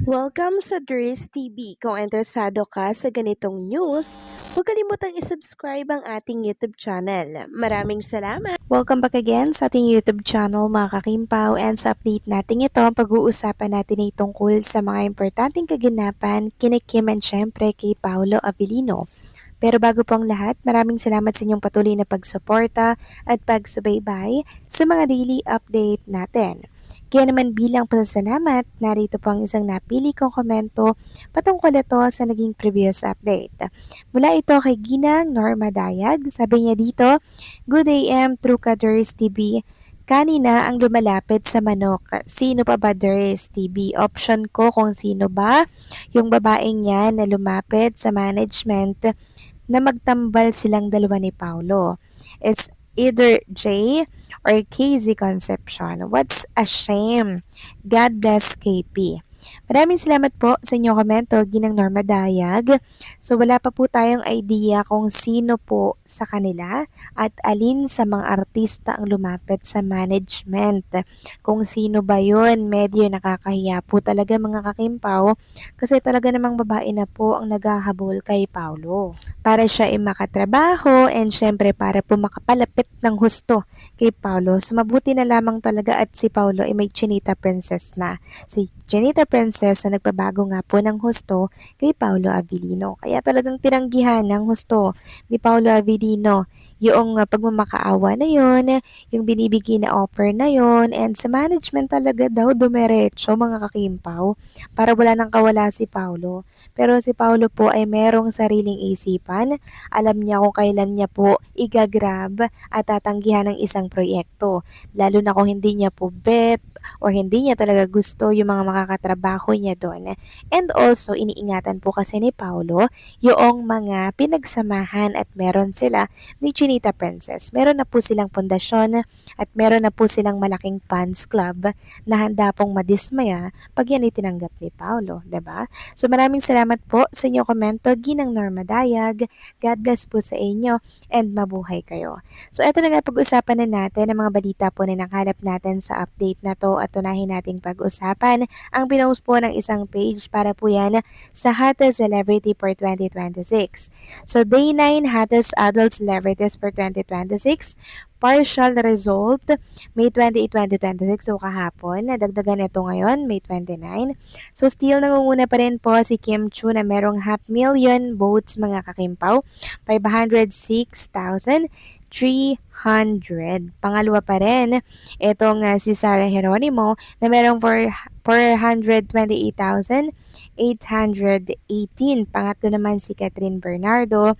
Welcome sa Dries TV. Kung interesado ka sa ganitong news, huwag kalimutang isubscribe ang ating YouTube channel. Maraming salamat! Welcome back again sa ating YouTube channel mga kakimpaw, and sa update natin ito, pag-uusapan natin ay tungkol sa mga importanteng kaganapan kina Kim and syempre kay Paolo Abilino. Pero bago po ang lahat, maraming salamat sa inyong patuloy na pagsuporta at pagsubaybay sa mga daily update natin. Kaya naman bilang pasasalamat, narito po ang isang napili kong komento patungkol ito sa naging previous update. Mula ito kay Ginang Norma Dayag, sabi niya dito, Good AM, True Kaders TV. Kanina ang lumalapit sa manok. Sino pa ba Ders TV? Option ko kung sino ba yung babaeng yan na lumapit sa management na magtambal silang dalawa ni Paulo. It's either J or KZ Concepcion. What's a shame? God bless KP. Maraming salamat po sa inyong komento, Ginang Norma Dayag. So wala pa po tayong idea kung sino po sa kanila at alin sa mga artista ang lumapit sa management. Kung sino ba yun, medyo nakakahiya po talaga mga kakimpaw kasi talaga namang babae na po ang naghahabol kay Paulo. Para siya ay makatrabaho and syempre para po makapalapit ng husto kay Paulo. So mabuti na lamang talaga at si Paulo ay may Chinita Princess na. Si Chinita Princess na nagpabago nga po ng husto kay Paolo Abilino. Kaya talagang tinanggihan ng husto ni Paolo Abilino yung pagmamakaawa na yon, yung binibigay na offer na yon, and sa management talaga daw dumiretso mga kakimpaw para wala nang kawala si Paolo. Pero si Paolo po ay merong sariling isipan, alam niya kung kailan niya po igagrab at tatanggihan ng isang proyekto. Lalo na kung hindi niya po bet or hindi niya talaga gusto yung mga makakatrabaho niya doon. And also, iniingatan po kasi ni Paulo yung mga pinagsamahan at meron sila ni Chinita Princess. Meron na po silang pundasyon at meron na po silang malaking fans club na handa pong madismaya pag yan itinanggap ni Paulo, 'di ba? So maraming salamat po sa inyong komento, Ginang Norma Dayag. God bless po sa inyo and mabuhay kayo. So eto na nga, pag-usapan na natin ang mga balita po na nakalap natin sa update na to at tunahin nating pag-usapan ang pinost po ng isang page para po yan sa Hottest Celebrity for 2026. So day 9 Hottest Adult Celebrities for 2026. Partial result, May 28, 2026, so kahapon. Nadagdagan ito ngayon, May 29. So still nangunguna pa rin po si Kim Chu na merong 500,000 votes mga kakimpaw. 506,300. Pangalawa pa rin itong si Sarah Geronimo na merong 428,818. Pangatlo naman si Catherine Bernardo.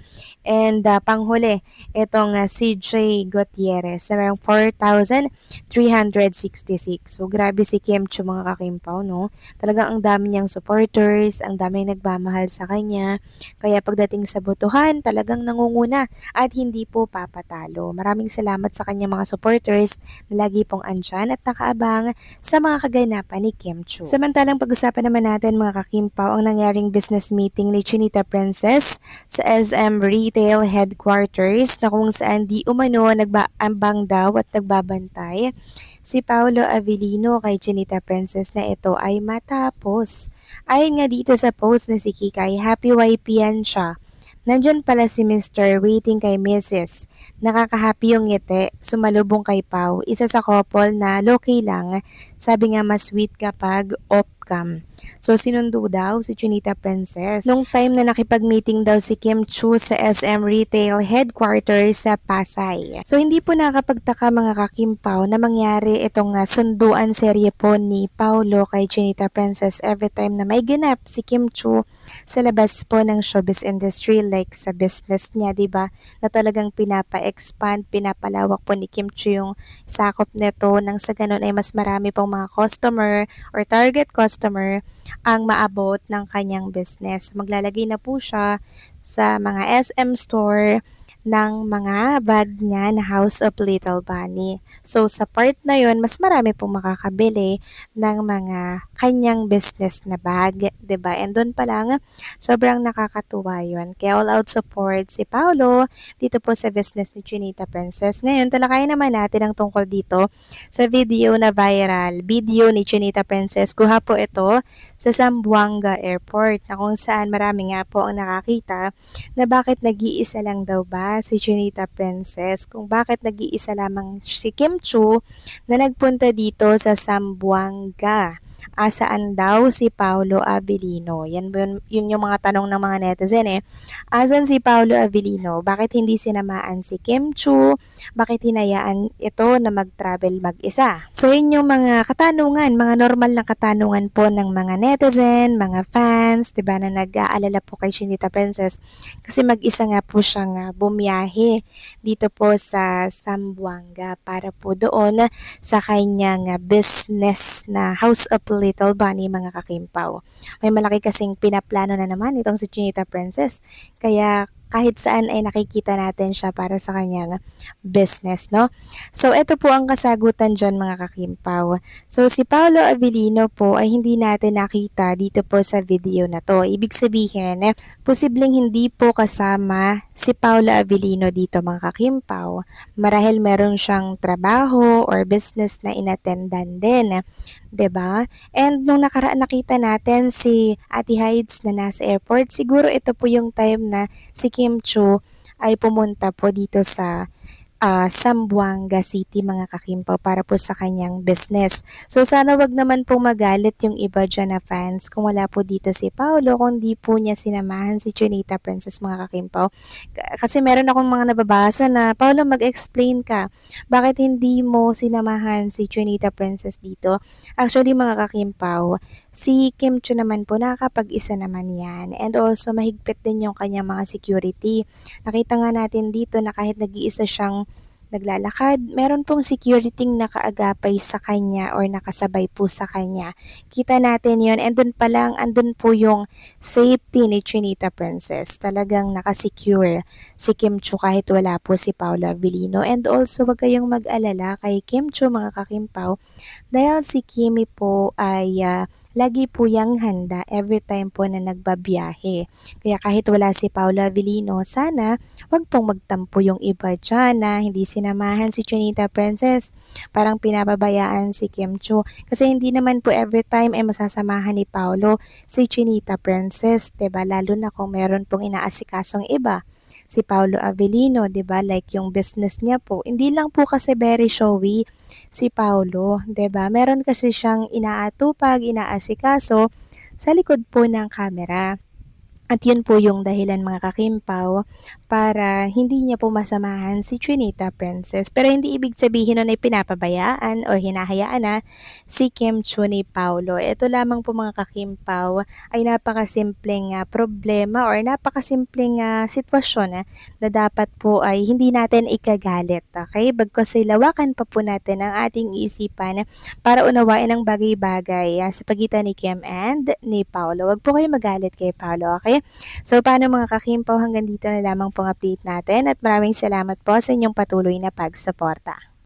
And panghuli, itong si J. Gutierrez na merong 4,366. So grabe si Kim Chu mga kakimpaw, no? Talagang ang dami niyang supporters, ang dami nagmamahal sa kanya. Kaya pagdating sa botohan, talagang nangunguna at hindi po papatalo. Maraming salamat sa kanyang mga supporters na lagi pong andyan at nakaabang sa mga kaganapan ni Kim Chu. Samantalang pag-usapan naman natin mga kakimpaw ang nangyaring business meeting ni Chinita Princess sa SM Retail Headquarters na kung saan di umano nagbaambang daw at nagbabantay si Paolo Abilino kay Chinita Princess na ito ay matapos. Ayon nga dito sa post na si Kikay, happy YP yan siya. Nandyan pala si Mr. waiting kay Mrs. Nakakahappy yung ngiti, sumalubong kay Pau. Isa sa couple na low-key lang. Sabi nga mas sweet kapag off-cam. So sinundo daw si Chinita Princess nung time na nakipag-meeting daw si Kim Chu sa SM Retail Headquarters sa Pasay. So hindi po nakapagtaka mga kakimpaw na mangyari itong sunduan serye po ni Paulo kay Chinita Princess every time na may ganap si Kim Chu sa labas po ng showbiz industry, like sa business niya, 'di ba? Na talagang pinapa-expand, pinapalawak po ni Kim Chu yung sakop nito nang sa ganun ay mas marami pong mga customer or target customer ang maabot ng kanyang business. Maglalagay na po siya sa mga SM store ng mga bag niya na House of Little Bunny. So sa part na yon, mas marami pong makakabili ng mga kanyang business na bag, 'di ba? And doon pa lang sobrang nakakatuwa 'yon. Kaya all out support si Paolo dito po sa business ni Chinita Princess. Ngayon, talakayin naman natin ang tungkol dito sa video na viral. Video ni Chinita Princess. Kuha po ito sa Zamboanga Airport na kung saan marami nga po ang nakakita na bakit nag-iisa lang daw ba si Chinita Princess, kung bakit nag-iisa lamang si Kim Chu na nagpunta dito sa Zamboanga. Asaan daw si Paolo Abilino? Yun yung mga tanong ng mga netizen eh. Asan si Paolo Abilino? Bakit hindi sinamaan si Kim Chu? Bakit hinayaan ito na mag-travel mag-isa? So yun yung mga katanungan, mga normal na katanungan po ng mga netizen, mga fans, 'di ba, na nag-aalala po kay Chinita Princess kasi mag-isa nga po siyang bumiyahe dito po sa Zamboanga para po doon sa kanyang business na House of Little Bunny, mga kakimpaw. May malaki kasing pinaplano na naman itong si Chinita Princess. Kaya kahit saan ay nakikita natin siya para sa kanyang business, no? So, ito po ang kasagutan dyan, mga kakimpaw. So, si Paolo Abilino po ay hindi natin nakita dito po sa video na to. Ibig sabihin, posibleng hindi po kasama si Paolo Abilino dito, mga kakimpaw. Marahil meron siyang trabaho or business na inattendan din, 'di ba? And nung nakaraan nakita natin si Ate Hides na nasa airport, siguro ito po yung time na si Kim Chu ay pumunta po dito sa Zamboanga City, mga kakimpaw, para po sa kanyang business. So sana wag naman po magalit yung iba dyan na fans kung wala po dito si Paolo, kung di po niya sinamahan si Chinita Princess, mga kakimpaw. Kasi meron akong mga nababasa na, Paolo, mag-explain ka. Bakit hindi mo sinamahan si Chinita Princess dito? Actually, mga kakimpaw, si Kim Chu naman po nakakapag-isa naman yan. And also, mahigpit din yung kanyang mga security. Nakita nga natin dito na kahit nag-iisa siyang naglalakad, meron pong security nakaagapay sa kanya or nakasabay po sa kanya. Kita natin yon, and dun pa lang, andun po yung safety ni Chinita Princess. Talagang nakasecure si Kim Chu kahit wala po si Paolo Abilino. And also, wag kayong mag-alala kay Kim Chu, mga kakimpaw, dahil si Kimi po ay lagi po yang handa every time po na nagbabiyahe. Kaya kahit wala si Paula Avellino, sana wag pong magtampo yung iba dyan na hindi sinamahan si Chinita Princess. Parang pinababayaan si Kim Chu. Kasi hindi naman po every time ay masasamahan ni Paolo si Chinita Princess, 'di ba? Lalo na kung meron pong inaasikasong iba si Paolo Avellino, 'di ba? Like yung business niya po. Hindi lang po kasi very showy si Paolo, 'di ba? Meron kasi siyang inaatupag, inaasikaso sa likod po ng kamera. At yun po yung dahilan, mga kakimpaw, para hindi niya po masamahan si Chinita Princess. Pero hindi ibig sabihin nun ay pinapabayaan o hinahayaan na si Kim Chu ni Paolo. Ito lamang po, mga kakimpaw, ay napakasimpleng problema or napakasimpleng sitwasyon na dapat po ay hindi natin ikagalit. Okay? Bagkus ay lawakan pa po natin ang ating isipan para unawain ang bagay-bagay sa pagitan ni Kim and ni Paolo. Wag po kayo magalit kay Paolo, okay? So, paano, mga kakimpaw, hanggang dito na lamang pong update natin at maraming salamat po sa inyong patuloy na pagsuporta.